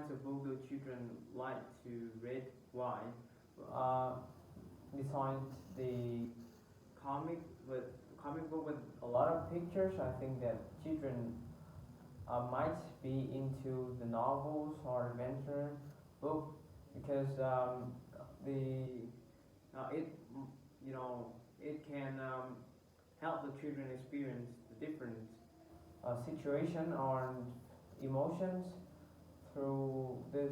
kinds of book do children like to read? Why? Uh, Besides the Comic with comic book with a lot of pictures, I think that children might be into the novels or adventure book because the it you know it can help the children experience the different situation or emotions through this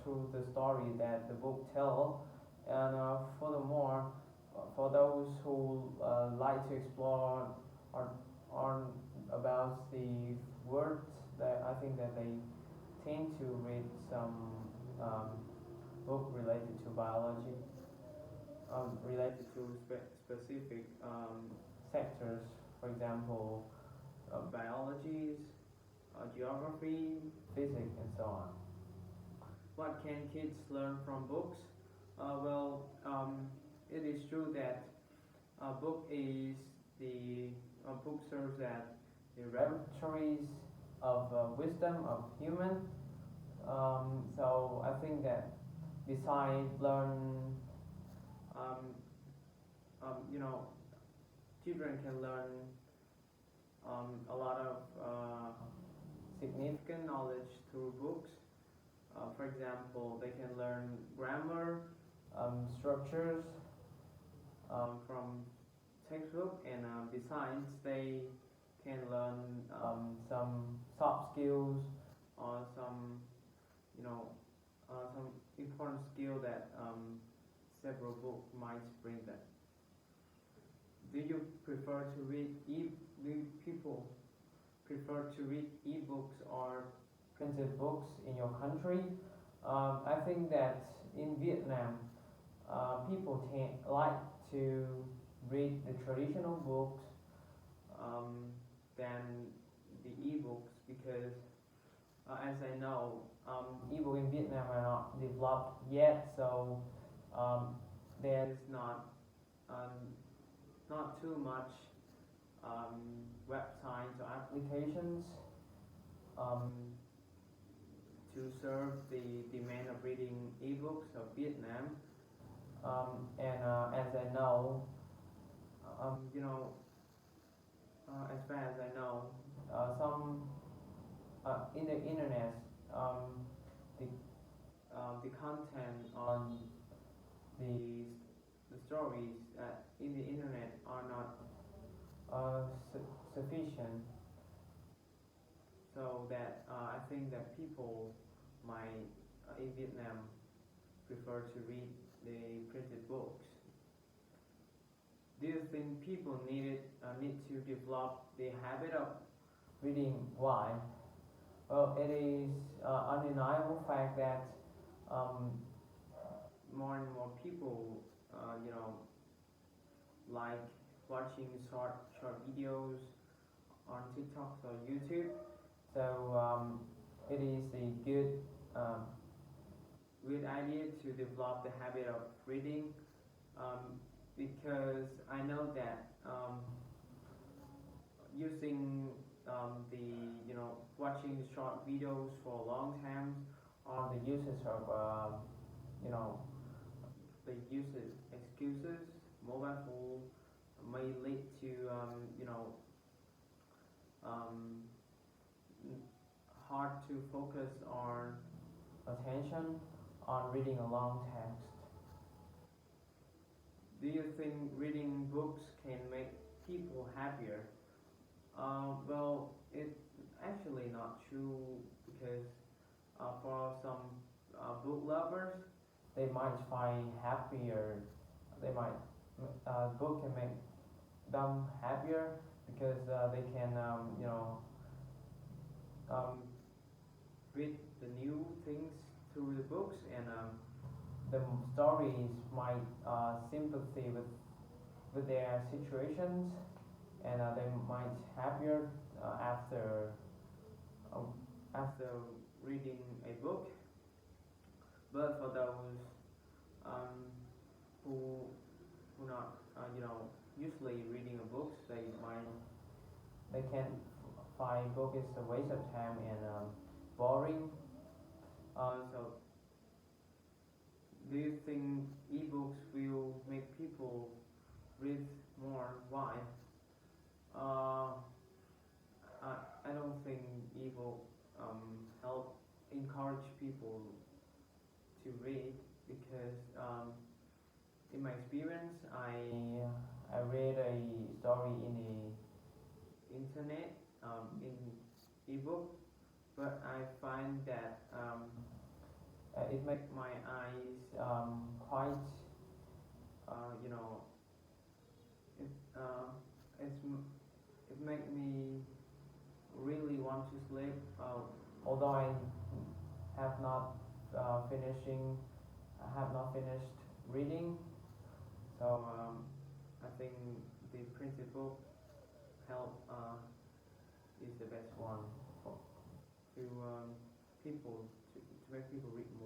through the story that the book tell, and furthermore, for those who like to explore or on about the words, that I think that they tend to read some um, book related to biology, related to specific sectors, for example, biologies, geography. physics, and so on. What can kids learn from books? It is true that a book is the a book serves as the Laboratories of wisdom of human. So I think that besides learn, um, you know, children can learn a lot of significant knowledge through books. For example, they can learn grammar structures, from textbook, and besides, they can learn some soft skills. or you know, some important skill that several books might bring them. Do you prefer to read do people prefer to read e-books or Printed books in your country. I think that in Vietnam, people like to read the traditional books um, than the e-books because, as I know, e-book in Vietnam are not developed yet, so um, there's there's um, not too much websites or applications. um, to serve the demand of reading e-books of Vietnam. And as I know, You know, as far as I know, some in the internet, the the content on the the stories in the internet are not sufficient. so that I think that people might in Vietnam prefer to read the printed books. Do you think people need to develop the habit of Reading why? Well, it is undeniable fact that um, more and more people, you know, like watching short videos on TikTok or YouTube? so it is a good um, Good idea to develop the habit of reading, because I know that using the watching short videos for a long time on the uses of you know the uses excuses mobile phone may lead to um, hard to focus on. attention on reading a long text. Do you think reading books can make people happier? It's actually not true because for some book lovers, They might find happier. They might book can make them happier because they can um, read the new things through the books, and the stories might sympathy with their situations, and they might happier after uh, after reading a book. But for those um, who not usually reading a books, they can find book is a waste of time and boring. So, do you think ebooks will make people read more? Why? Uh, I don't think ebook help encourage people to read because in my experience I read a story in the internet in ebook, but I find that it makes my eyes quite you know it it make me really want to sleep. Although have not finishing I have not finished reading, so I think the principle help is the best one for to people to make people read